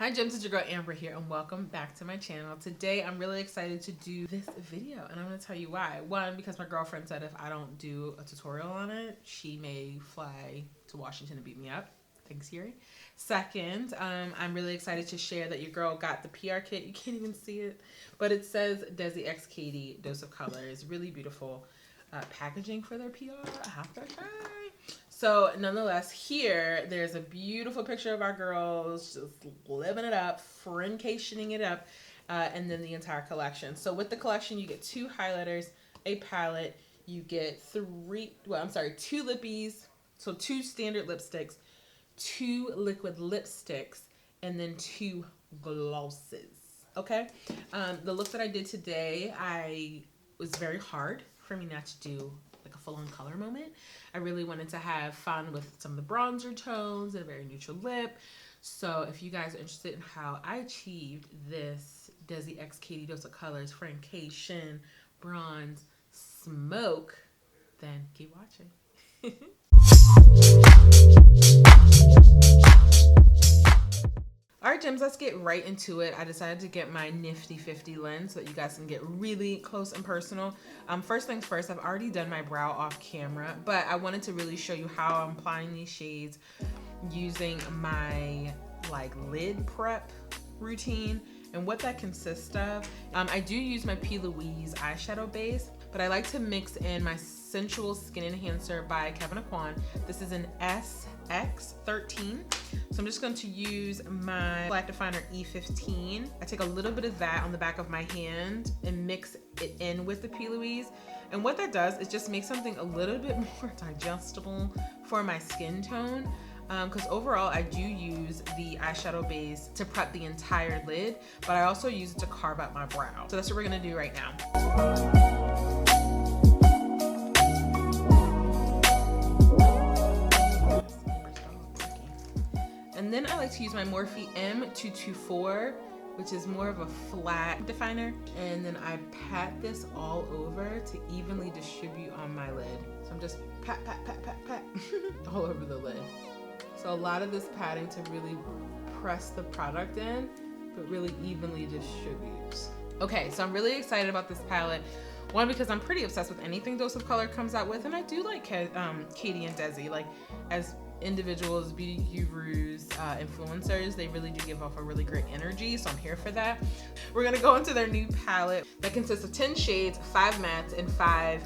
Hi Gems, it's your girl Ambra here and welcome back to my channel. Today I'm really excited to do this video and I'm going to tell you why. One, because my girlfriend said if I don't do a tutorial on it, she may fly to Washington and beat me up. Thanks, Yuri. Second, I'm really excited to share that your girl got the PR kit. You can't even see it, but it says DESI x KATY Dose of Colors. Really beautiful packaging for their PR. I have to try. So nonetheless, here there's a beautiful picture of our girls just living it up, friendcationing it up, and then the entire collection. So with the collection, you get 2 highlighters, a palette, you get 2 lippies, so 2 standard lipsticks, 2 liquid lipsticks, and then 2 glosses. Okay, the look that I did today, it was very hard for me not to do like a full-on color moment. I really wanted to have fun with some of the bronzer tones and a very neutral lip. So if you guys are interested in how I achieved this DESI x KATY Dose of Colors Friendcation Bronze Smoke, then keep watching. Alright Gems, let's get right into it. I decided to get my nifty 50 lens so that you guys can get really close and personal. First things first, I've already done my brow off camera, but I wanted to really show you how I'm applying these shades using my lid prep routine and what that consists of. I do use my P. Louise eyeshadow base, but I like to mix in my Sensual Skin Enhancer by Kevyn Aucoin. This is an SX13. So I'm just going to use my black definer E15. I take a little bit of that on the back of my hand and mix it in with the P. Louise. And what that does is just make something a little bit more digestible for my skin tone. Because overall I do use the eyeshadow base to prep the entire lid, but I also use it to carve out my brow. So that's what we're gonna do right now. And then I like to use my Morphe M224, which is more of a flat definer. And then I pat this all over to evenly distribute on my lid. So I'm just pat all over the lid. So a lot of this patting to really press the product in, but really evenly distributes. Okay, so I'm really excited about this palette. One, because I'm pretty obsessed with anything Dose of Color comes out with, and I do like KATY and DESI. Like, as individuals, beauty gurus, influencers, they really do give off a really great energy, so I'm here for that. We're gonna go into their new palette that consists of 10 shades, 5 mattes, and 5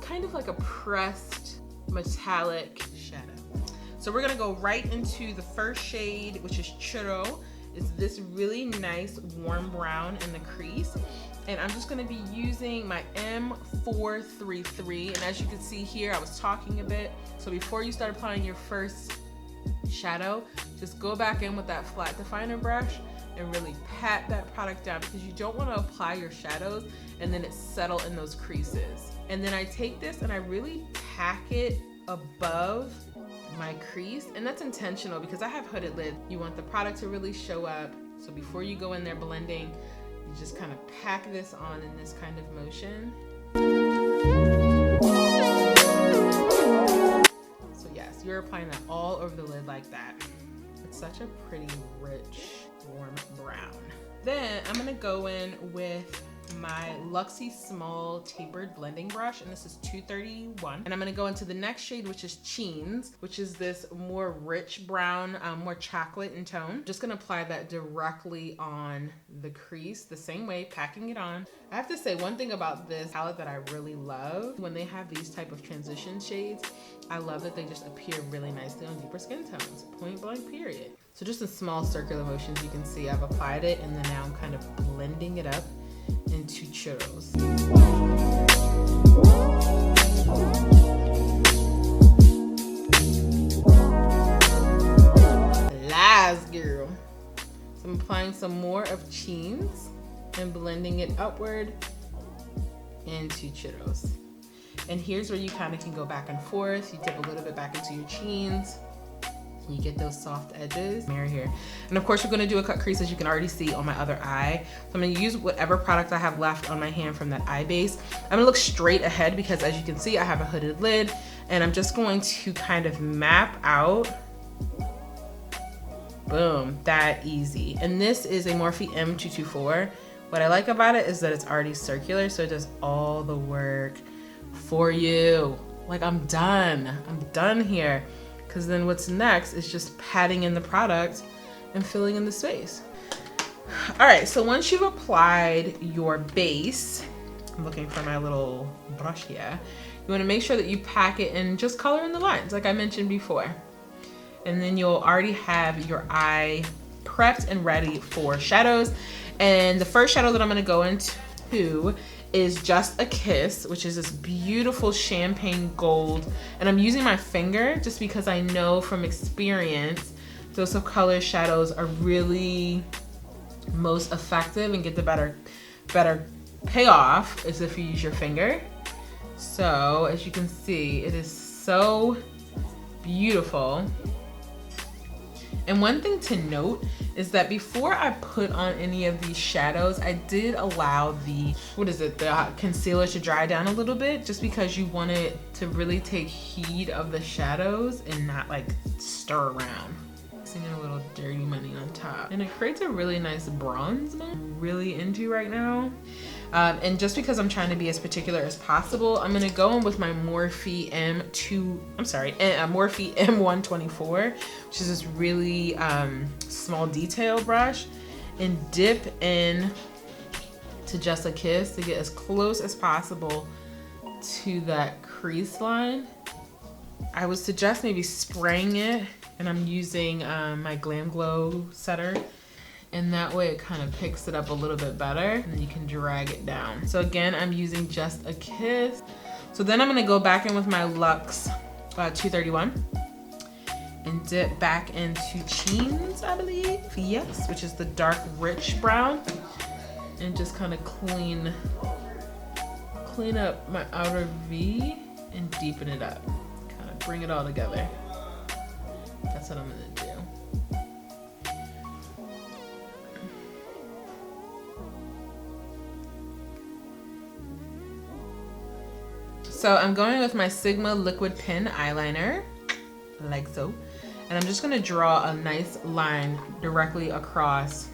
kind of like a pressed metallic shadow. So we're gonna go right into the first shade, which is Churro. It's this really nice warm brown in the crease. And I'm just gonna be using my M433. And as you can see here, I was talking a bit. So before you start applying your first shadow, just go back in with that flat definer brush and really pat that product down, because you don't wanna apply your shadows and then it settle in those creases. And then I take this and I really pack it above my crease, and that's intentional because I have hooded lid. You want the product to really show up. So before you go in there blending, you just kind of pack this on in this kind of motion. So yes, you're applying that all over the lid like that. It's such a pretty, rich, warm brown. Then I'm gonna go in with my Luxie Small Tapered Blending Brush, and this is 231. And I'm gonna go into the next shade, which is Cheens, which is this more rich brown, more chocolate in tone. Just gonna apply that directly on the crease, the same way, packing it on. I have to say one thing about this palette that I really love, when they have these type of transition shades, I love that they just appear really nicely on deeper skin tones, point blank period. So just in small circular motions, you can see I've applied it, and then now I'm kind of blending it up into churros. Lies, girl. So I'm applying some more of Cheens and blending it upward into churros. And here's where you kind of can go back and forth. You dip a little bit back into your Cheens. You get those soft edges. Mirror here. And of course we're gonna do a cut crease, as you can already see on my other eye. So I'm gonna use whatever product I have left on my hand from that eye base. I'm gonna look straight ahead because as you can see, I have a hooded lid, and I'm just going to kind of map out Boom, that easy. And this is a Morphe M224. What I like about it is that it's already circular, so it does all the work for you. Like, I'm done here. Because then what's next is just patting in the product and filling in the space. All right, so once you've applied your base, I'm looking for my little brush here. You wanna make sure that you pack it and just color in the lines like I mentioned before. And then you'll already have your eye prepped and ready for shadows. And the first shadow that I'm gonna go into is Just a Kiss, which is this beautiful champagne gold. And I'm using my finger just because I know from experience, those of color shadows are really most effective and get the better payoff is if you use your finger. So as you can see, it is so beautiful. And one thing to note is that before I put on any of these shadows, I did allow the concealer to dry down a little bit, just because you want it to really take heed of the shadows and not like stir around. Mixing in a little Dirty Money on top. And it creates a really nice bronze I'm really into right now. And just because I'm trying to be as particular as possible, I'm gonna go in with my Morphe Morphe M124, which is this really small detail brush, and dip in to Just a Kiss to get as close as possible to that crease line. I would suggest maybe spraying it, and I'm using my Glam Glow setter. And that way it kind of picks it up a little bit better, and then you can drag it down. So again, I'm using Just a Kiss. So then I'm gonna go back in with my Luxe 231 and dip back into Cheens, I believe. Yes, which is the dark rich brown. And just kind of clean up my outer V and deepen it up. Kind of bring it all together. That's what I'm gonna do. So I'm going with my Sigma liquid pen eyeliner, like so. And I'm just gonna draw a nice line directly across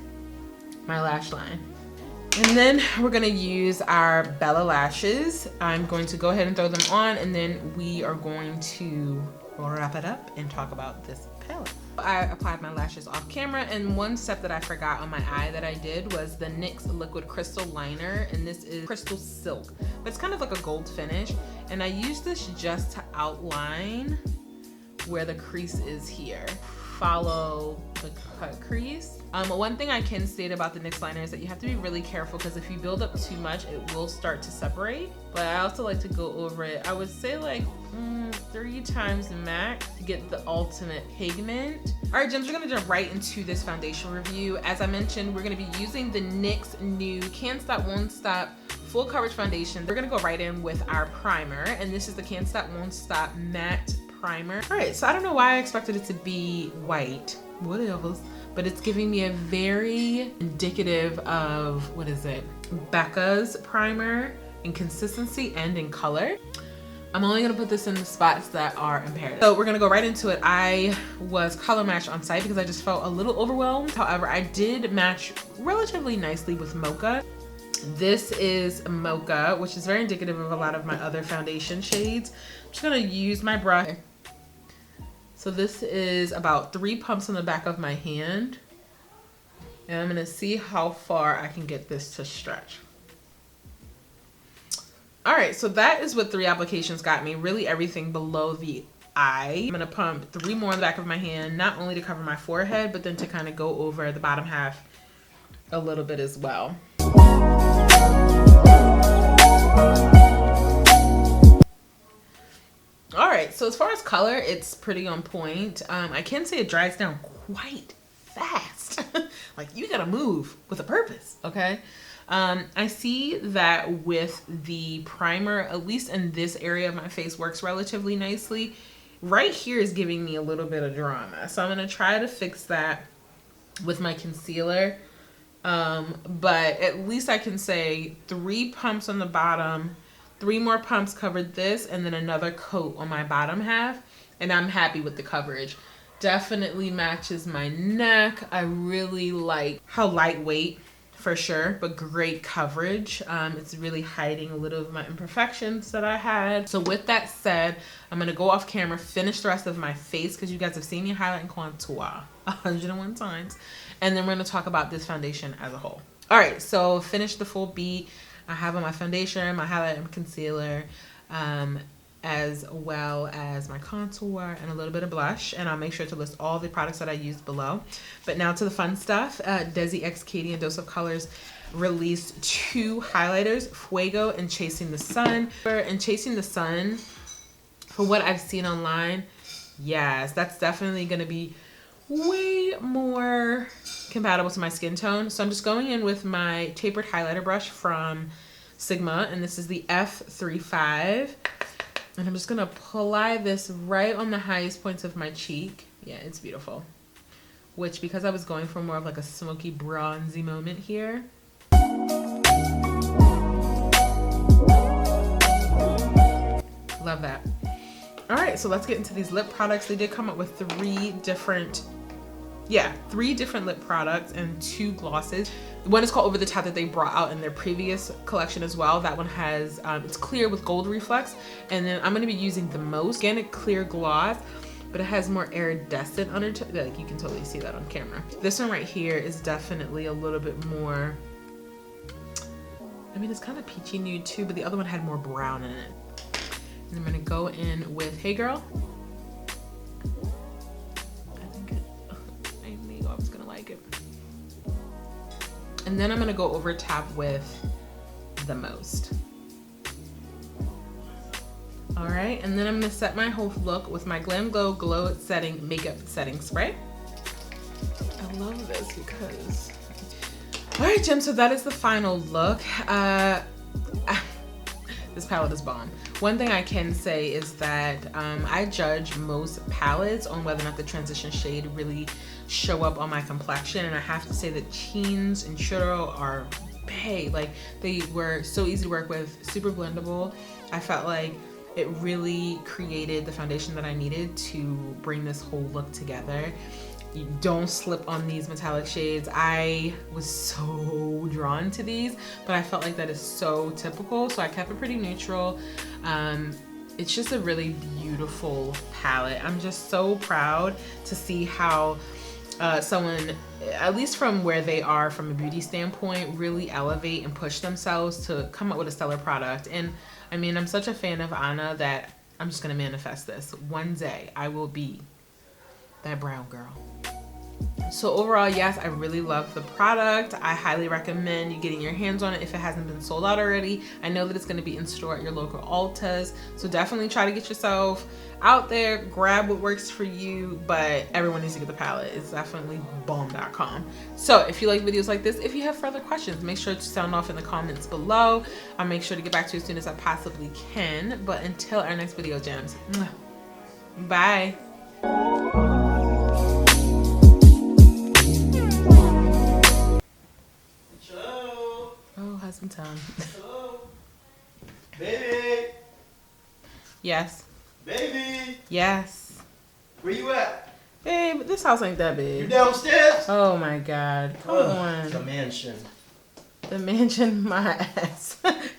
my lash line. And then we're gonna use our Bella lashes. I'm going to go ahead and throw them on, and then we are going to wrap it up and talk about this palette. I applied my lashes off camera, and one step that I forgot on my eye that I did was the NYX Liquid Crystal Liner, and this is Crystal Silk. But it's kind of like a gold finish, and I use this just to outline where the crease is here. Follow the cut crease. One thing I can state about the NYX liner is that you have to be really careful, because if you build up too much, it will start to separate. But I also like to go over it, I would say like 3 times max to get the ultimate pigment. All right, gems, we're gonna jump right into this foundation review. As I mentioned, we're gonna be using the NYX new Can't Stop Won't Stop full coverage foundation. We're gonna go right in with our primer, and this is the Can't Stop Won't Stop matte primer. All right, so I don't know why I expected it to be white, whatever, but it's giving me a very indicative of, what is it, Becca's primer in consistency and in color. I'm only gonna put this in the spots that are imperative. So we're gonna go right into it. I was color matched on site because I just felt a little overwhelmed. However, I did match relatively nicely with Mocha. This is Mocha, which is very indicative of a lot of my other foundation shades. I'm just gonna use my brush. So this is about 3 pumps on the back of my hand. And I'm gonna see how far I can get this to stretch. All right, so that is what 3 applications got me, really everything below the eye. I'm gonna pump 3 more on the back of my hand, not only to cover my forehead, but then to kind of go over the bottom half a little bit as well. All right, so as far as color, it's pretty on point. I can say it dries down quite fast. Like, you gotta move with a purpose, okay? I see that with the primer, at least in this area of my face, works relatively nicely. Right here is giving me a little bit of drama. So I'm gonna try to fix that with my concealer. But at least I can say 3 pumps on the bottom, 3 more pumps covered this, and then another coat on my bottom half. And I'm happy with the coverage. Definitely matches my neck. I really like how lightweight, for sure, but great coverage. It's really hiding a little of my imperfections that I had. So with that said, I'm gonna go off camera, finish the rest of my face, because you guys have seen me highlight and contour 101 times, and then we're gonna talk about this foundation as a whole. All right, so finish the full beat. I have on my foundation, my highlight and concealer, as well as my contour and a little bit of blush, and I'll make sure to list all the products that I used below. But now to the fun stuff. DESI x KATY and Dose of Colors released 2 highlighters, Fuego and Chasing the Sun. And Chasing the Sun, for what I've seen online, yes, that's definitely going to be way more compatible to my skin tone. So I'm just going in with my tapered highlighter brush from Sigma, and this is the F35. And I'm just gonna apply this right on the highest points of my cheek. Yeah, it's beautiful. Which, because I was going for more of like a smoky bronzy moment here. Love that. All right, so let's get into these lip products. They did come up with 3 different lip products and 2 glosses. One is called Over the Top that they brought out in their previous collection as well. That one has, it's clear with gold reflex. And then I'm gonna be using the Most Organic Clear Gloss, but it has more iridescent undertone. Like, you can totally see that on camera. This one right here is definitely a little bit more, I mean, it's kind of peachy nude too, but the other one had more brown in it. And I'm gonna go in with Hey Girl. I was gonna like it. And then I'm gonna go over top with the Most. All right, and then I'm gonna set my whole look with my Glam Glow Glow Setting Makeup Setting Spray. I love this because, all right, Jim, so that is the final look. This palette is bomb. One thing I can say is that I judge most palettes on whether or not the transition shade really show up on my complexion, and I have to say that Teens and Churro are bae. Like, they were so easy to work with, super blendable. I felt like it really created the foundation that I needed to bring this whole look together. You don't slip on these metallic shades. I was so drawn to these, but I felt like that is so typical, so I kept it pretty neutral. It's just a really beautiful palette. I'm just so proud to see how someone, at least from where they are from a beauty standpoint, really elevate and push themselves to come up with a stellar product. And I mean, I'm such a fan of Anna that I'm just gonna manifest this. One day I will be that brown girl. So overall, yes, I really love the product. I highly recommend you getting your hands on it if it hasn't been sold out already. I know that it's going to be in store at your local Ultas, so definitely try to get yourself out there, grab what works for you, but everyone needs to get the palette. It's definitely bomb.com. So if you like videos like this, if you have further questions, make sure to sound off in the comments below. I'll make sure to get back to you as soon as I possibly can. But until our next video, gems, bye. Some time. Hello? Baby! Yes. Baby! Yes. Where you at? Babe, this house ain't that big. You downstairs? Oh my God. Come on. The mansion. The mansion, my ass.